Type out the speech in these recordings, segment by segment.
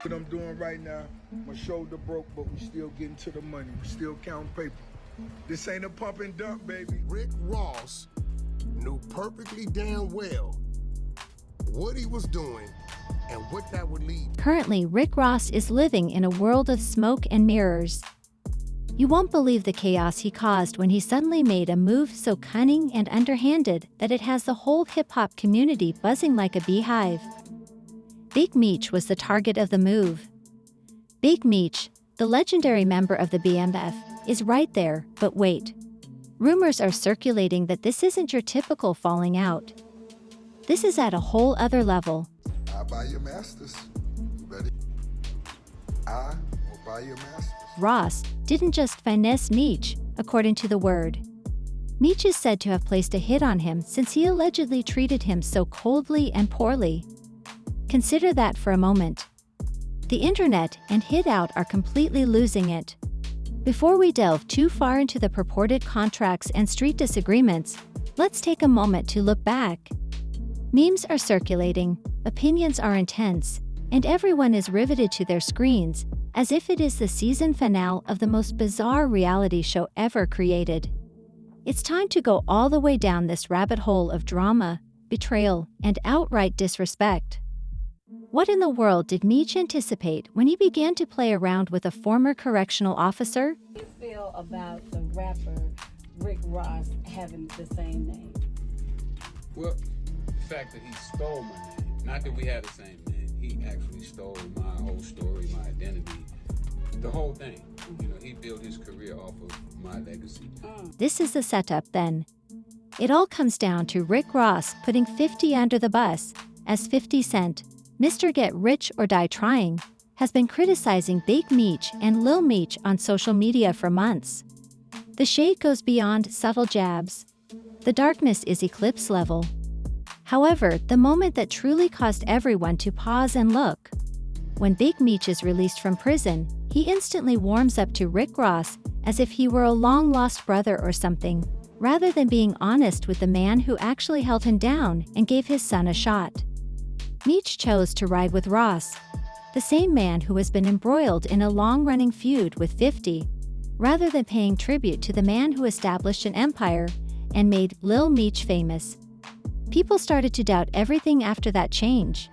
What I'm doing right now, my shoulder broke, but we still getting to the money. We still counting paper. This ain't a pump and dump, baby. Rick Ross knew perfectly damn well what he was doing and what that would lead to. Currently, Rick Ross is living in a world of smoke and mirrors. You won't believe the chaos he caused when he suddenly made a move so cunning and underhanded that it has the whole hip-hop community buzzing like a beehive. Big Meech was the target of the move. Big Meech, the legendary member of the BMF, is right there, but wait. Rumors are circulating that this isn't your typical falling out. This is at a whole other level. I'll buy your masters. You ready? I will buy your masters. Ross didn't just finesse Meech, according to the word. Meech is said to have placed a hit on him since he allegedly treated him so coldly and poorly. Consider that for a moment. The internet and Hideout are completely losing it. Before we delve too far into the purported contracts and street disagreements, let's take a moment to look back. Memes are circulating, opinions are intense, and everyone is riveted to their screens, as if it is the season finale of the most bizarre reality show ever created. It's time to go all the way down this rabbit hole of drama, betrayal, and outright disrespect. What in the world did Meech anticipate when he began to play around with a former correctional officer? How do you feel about the rapper Rick Ross having the same name? Well, the fact that he stole my name, not that we had the same name, he actually stole my whole story, my identity, the whole thing. You know, he built his career off of my legacy. This is the setup then. It all comes down to Rick Ross putting 50 under the bus, as 50 Cent, Mr. Get Rich or Die Trying, has been criticizing Big Meech and Lil Meech on social media for months. The shade goes beyond subtle jabs. The darkness is eclipse level. However, the moment that truly caused everyone to pause and look. When Big Meech is released from prison, he instantly warms up to Rick Ross as if he were a long-lost brother or something, rather than being honest with the man who actually held him down and gave his son a shot. Meech chose to ride with Ross, the same man who has been embroiled in a long-running feud with 50, rather than paying tribute to the man who established an empire and made Lil Meech famous. People started to doubt everything after that change.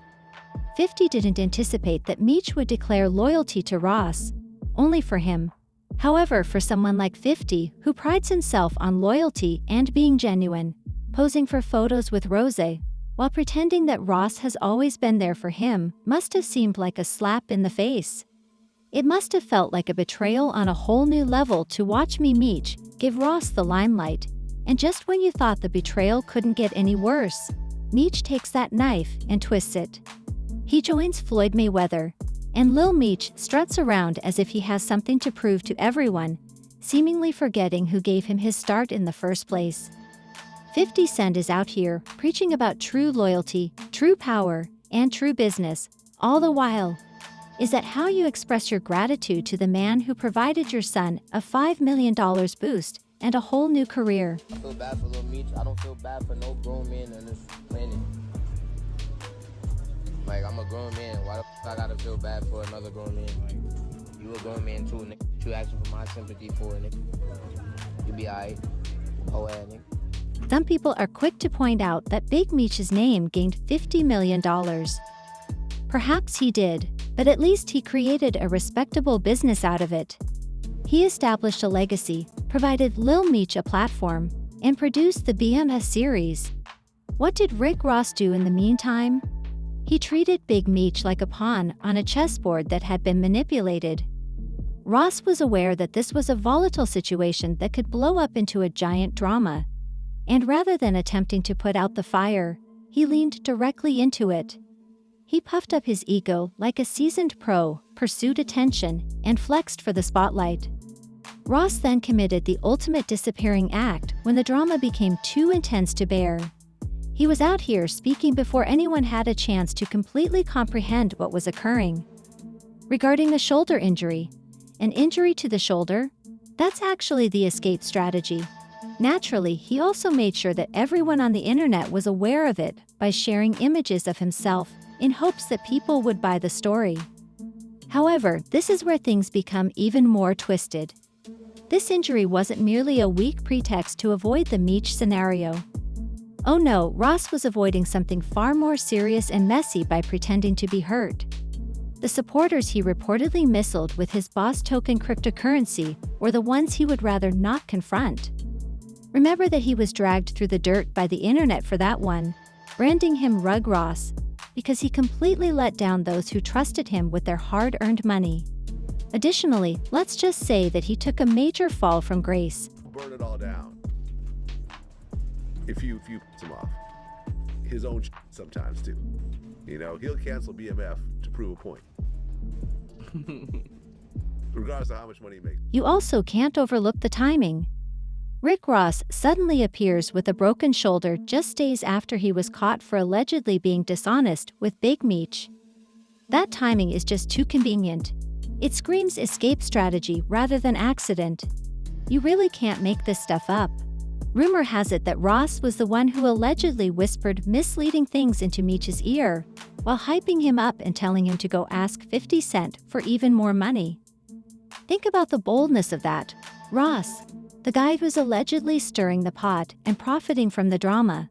50 didn't anticipate that Meech would declare loyalty to Ross, only for him. However, for someone like 50, who prides himself on loyalty and being genuine, posing for photos with Rose, while pretending that Ross has always been there for him, must have seemed like a slap in the face. It must have felt like a betrayal on a whole new level to watch Meech give Ross the limelight, and just when you thought the betrayal couldn't get any worse, Meech takes that knife and twists it. He joins Floyd Mayweather, and Lil Meech struts around as if he has something to prove to everyone, seemingly forgetting who gave him his start in the first place. 50 Cent is out here preaching about true loyalty, true power, and true business, all the while. Is that how you express your gratitude to the man who provided your son a $5 million boost and a whole new career? I feel bad for Lil Meech. I don't feel bad for no grown man on this planet. Like, I'm a grown man. Why the f I gotta feel bad for another grown man? Like, you a grown man too, nigga. You asking for my sympathy for, nigga. You be alright. Oh, yeah, nigga. Some people are quick to point out that Big Meech's name gained $50 million. Perhaps he did, but at least he created a respectable business out of it. He established a legacy, provided Lil Meech a platform, and produced the BMS series. What did Rick Ross do in the meantime? He treated Big Meech like a pawn on a chessboard that had been manipulated. Ross was aware that this was a volatile situation that could blow up into a giant drama. And rather than attempting to put out the fire, he leaned directly into it. He puffed up his ego like a seasoned pro, pursued attention, and flexed for the spotlight. Ross then committed the ultimate disappearing act when the drama became too intense to bear. He was out here speaking before anyone had a chance to completely comprehend what was occurring. Regarding the shoulder injury, an injury to the shoulder? That's actually the escape strategy. Naturally, he also made sure that everyone on the internet was aware of it by sharing images of himself in hopes that people would buy the story. However, this is where things become even more twisted. This injury wasn't merely a weak pretext to avoid the Meech scenario. Oh no, Ross was avoiding something far more serious and messy by pretending to be hurt. The supporters he reportedly missiled with his boss token cryptocurrency were the ones he would rather not confront. Remember that he was dragged through the dirt by the internet for that one, branding him Rug Ross, because he completely let down those who trusted him with their hard-earned money. Additionally, let's just say that he took a major fall from grace. Burn it all down. If you piss him off. His own sometimes too. You know, he'll cancel BMF to prove a point. Regardless of how much money he makes. You also can't overlook the timing. Rick Ross suddenly appears with a broken shoulder just days after he was caught for allegedly being dishonest with Big Meech. That timing is just too convenient. It screams escape strategy rather than accident. You really can't make this stuff up. Rumor has it that Ross was the one who allegedly whispered misleading things into Meech's ear, while hyping him up and telling him to go ask 50 Cent for even more money. Think about the boldness of that. Ross, the guy who's allegedly stirring the pot and profiting from the drama.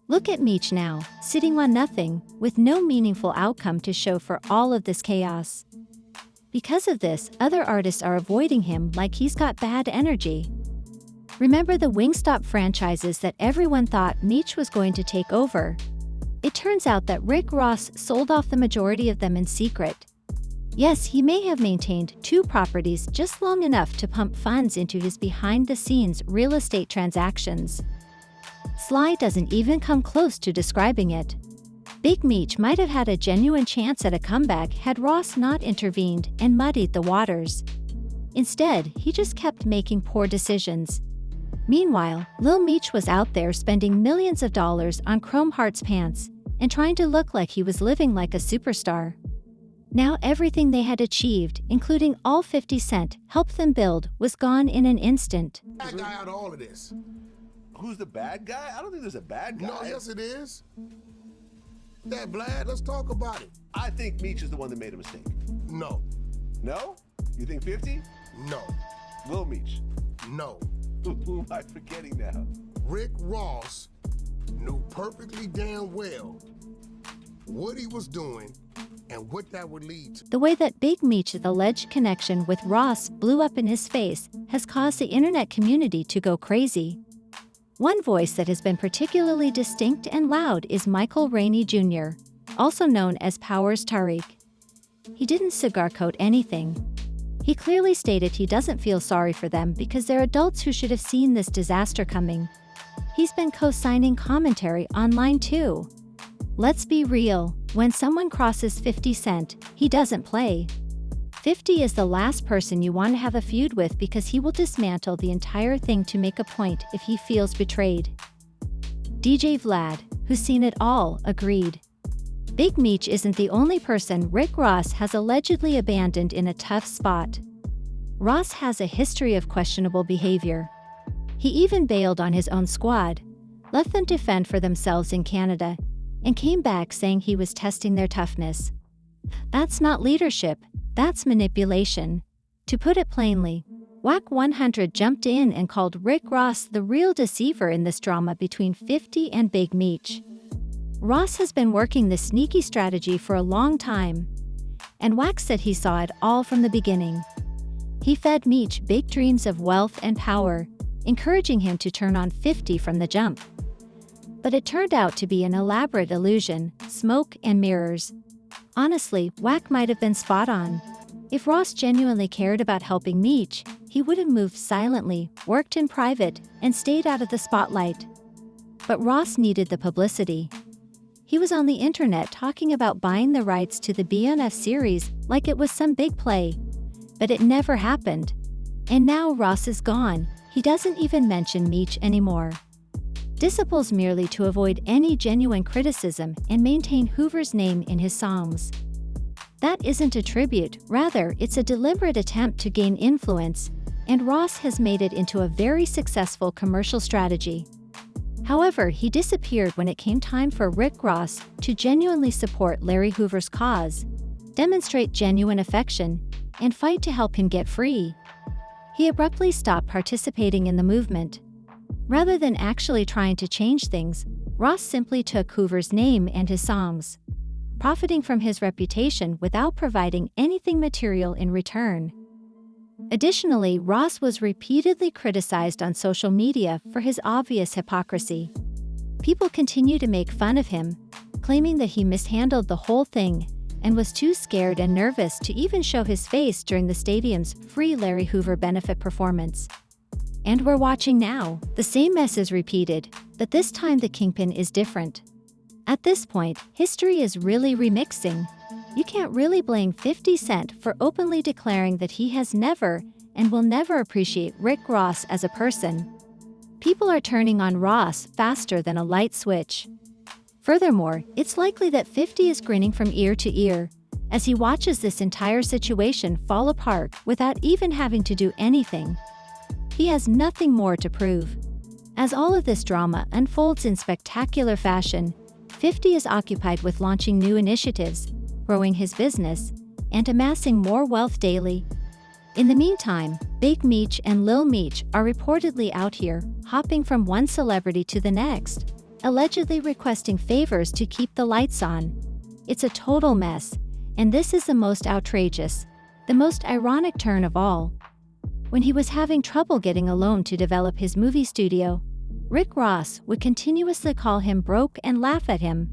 Look at Meech now, sitting on nothing, with no meaningful outcome to show for all of this chaos. Because of this, other artists are avoiding him like he's got bad energy. Remember the Wingstop franchises that everyone thought Meech was going to take over? It turns out that Rick Ross sold off the majority of them in secret. Yes, he may have maintained 2 properties just long enough to pump funds into his behind-the-scenes real estate transactions. Sly doesn't even come close to describing it. Big Meech might have had a genuine chance at a comeback had Ross not intervened and muddied the waters. Instead, he just kept making poor decisions. Meanwhile, Lil Meech was out there spending millions of dollars on Chrome Hearts pants and trying to look like he was living like a superstar. Now everything they had achieved, including all 50 Cent helped them build, was gone in an instant. Bad guy out of all of this. Who's the bad guy? I don't think there's a bad guy. No, yes it is. That Vlad, let's talk about it. I think Meech is the one that made a mistake. No, No? You think 50? no, Lil Meech. no. Who am I forgetting now? Rick Ross knew perfectly damn well what he was doing and what that would lead to. The way that Big Meech's alleged connection with Ross blew up in his face has caused the internet community to go crazy. One voice that has been particularly distinct and loud is Michael Rainey Jr., also known as Powers Tariq. He didn't cigar-coat anything. He clearly stated he doesn't feel sorry for them because they're adults who should have seen this disaster coming. He's been co-signing commentary online too. Let's be real, when someone crosses 50 Cent, he doesn't play. 50 is the last person you want to have a feud with because he will dismantle the entire thing to make a point if he feels betrayed. DJ Vlad, who's seen it all, agreed. Big Meech isn't the only person Rick Ross has allegedly abandoned in a tough spot. Ross has a history of questionable behavior. He even bailed on his own squad, left them to fend for themselves in Canada, and came back saying he was testing their toughness. That's not leadership, that's manipulation. To put it plainly, Whack 100 jumped in and called Rick Ross the real deceiver in this drama between 50 and Big Meech. Ross has been working this sneaky strategy for a long time, and Whack said he saw it all from the beginning. He fed Meech big dreams of wealth and power, encouraging him to turn on 50 from the jump. But it turned out to be an elaborate illusion, smoke and mirrors. Honestly, Whack might have been spot on. If Ross genuinely cared about helping Meech, he would have moved silently, worked in private, and stayed out of the spotlight. But Ross needed the publicity. He was on the internet talking about buying the rights to the BNF series like it was some big play. But it never happened. And now Ross is gone, he doesn't even mention Meech anymore. Disciples merely to avoid any genuine criticism and maintain Hoover's name in his songs. That isn't a tribute, rather it's a deliberate attempt to gain influence, and Ross has made it into a very successful commercial strategy. However, he disappeared when it came time for Rick Ross to genuinely support Larry Hoover's cause. demonstrate genuine affection, and fight to help him get free. He abruptly stopped participating in the movement. Rather than actually trying to change things, Ross simply took Hoover's name and his songs, profiting from his reputation without providing anything material in return. Additionally, Ross was repeatedly criticized on social media for his obvious hypocrisy. People continue to make fun of him, claiming that he mishandled the whole thing and was too scared and nervous to even show his face during the stadium's free Larry Hoover benefit performance. And we're watching now. The same mess is repeated, but this time the Kingpin is different. At this point, history is really remixing. You can't really blame 50 Cent for openly declaring that he has never and will never appreciate Rick Ross as a person. People are turning on Ross faster than a light switch. Furthermore, it's likely that 50 is grinning from ear to ear as he watches this entire situation fall apart without even having to do anything. He has nothing more to prove. As all of this drama unfolds in spectacular fashion, 50 is occupied with launching new initiatives, growing his business, and amassing more wealth daily. In the meantime, Big Meech and Lil Meech are reportedly out here, hopping from one celebrity to the next, allegedly requesting favors to keep the lights on. It's a total mess, and this is the most outrageous, the most ironic turn of all. When he was having trouble getting a loan to develop his movie studio, Rick Ross would continuously call him broke and laugh at him.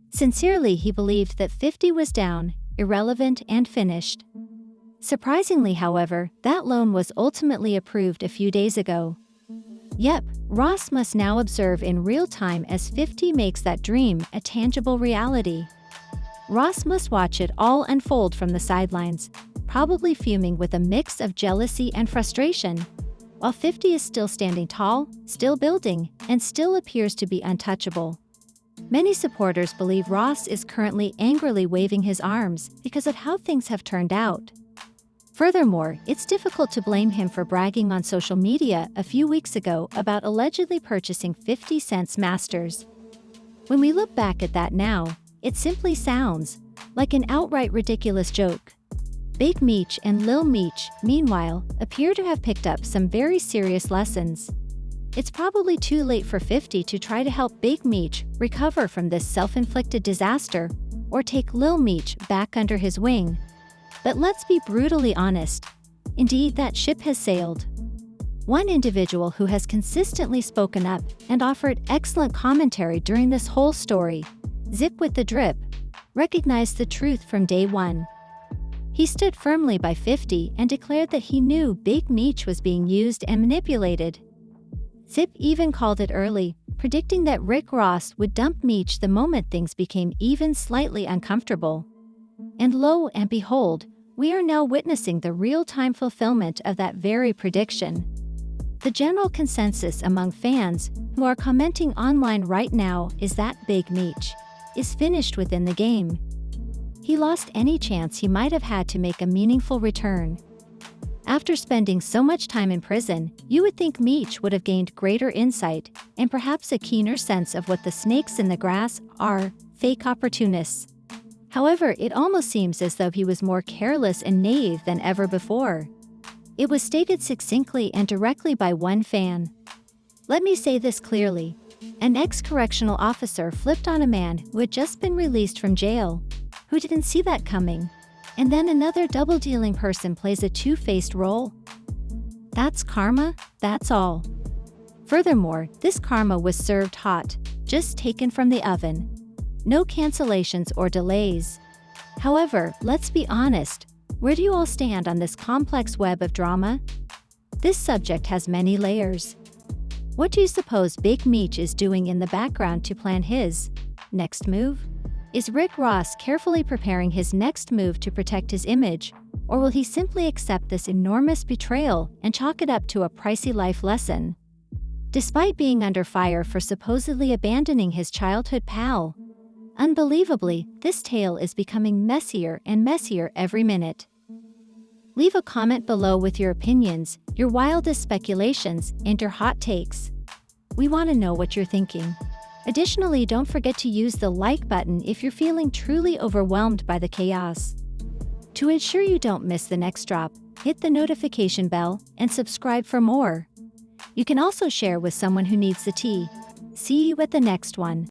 Sincerely, he believed that 50 was down, irrelevant, and finished. Surprisingly, however, that loan was ultimately approved a few days ago. Yep, Ross must now observe in real time as 50 makes that dream a tangible reality. Ross must watch it all unfold from the sidelines, probably fuming with a mix of jealousy and frustration, while 50 is still standing tall, still building, and still appears to be untouchable. Many supporters believe Ross is currently angrily waving his arms because of how things have turned out. Furthermore, it's difficult to blame him for bragging on social media a few weeks ago about allegedly purchasing 50 Cent's masters. When we look back at that now, it simply sounds like an outright ridiculous joke. Big Meech and Lil Meech, meanwhile, appear to have picked up some very serious lessons. It's probably too late for 50 to try to help Big Meech recover from this self-inflicted disaster or take Lil Meech back under his wing. But let's be brutally honest. Indeed, that ship has sailed. One individual who has consistently spoken up and offered excellent commentary during this whole story, Zip with the Drip, recognized the truth from day one. He stood firmly by 50 and declared that he knew Big Meech was being used and manipulated. Zip even called it early, predicting that Rick Ross would dump Meech the moment things became even slightly uncomfortable. And lo and behold, we are now witnessing the real-time fulfillment of that very prediction. The general consensus among fans who are commenting online right now is that Big Meech is finished within the game. He lost any chance he might have had to make a meaningful return. After spending so much time in prison, you would think Meech would have gained greater insight and perhaps a keener sense of what the snakes in the grass are, fake opportunists. However, it almost seems as though he was more careless and naive than ever before. It was stated succinctly and directly by one fan. Let me say this clearly. An ex-correctional officer flipped on a man who had just been released from jail, who didn't see that coming. And then another double-dealing person plays a two-faced role. That's karma, that's all. Furthermore, this karma was served hot, just taken from the oven. No cancellations or delays. However, let's be honest, where do you all stand on this complex web of drama? This subject has many layers. What do you suppose Big Meech is doing in the background to plan his next move? Is Rick Ross carefully preparing his next move to protect his image, or will he simply accept this enormous betrayal and chalk it up to a pricey life lesson? Despite being under fire for supposedly abandoning his childhood pal, unbelievably, this tale is becoming messier and messier every minute. Leave a comment below with your opinions, your wildest speculations, and your hot takes. We want to know what you're thinking. Additionally, don't forget to use the like button if you're feeling truly overwhelmed by the chaos. To ensure you don't miss the next drop, hit the notification bell and subscribe for more. You can also share with someone who needs the tea. See you at the next one.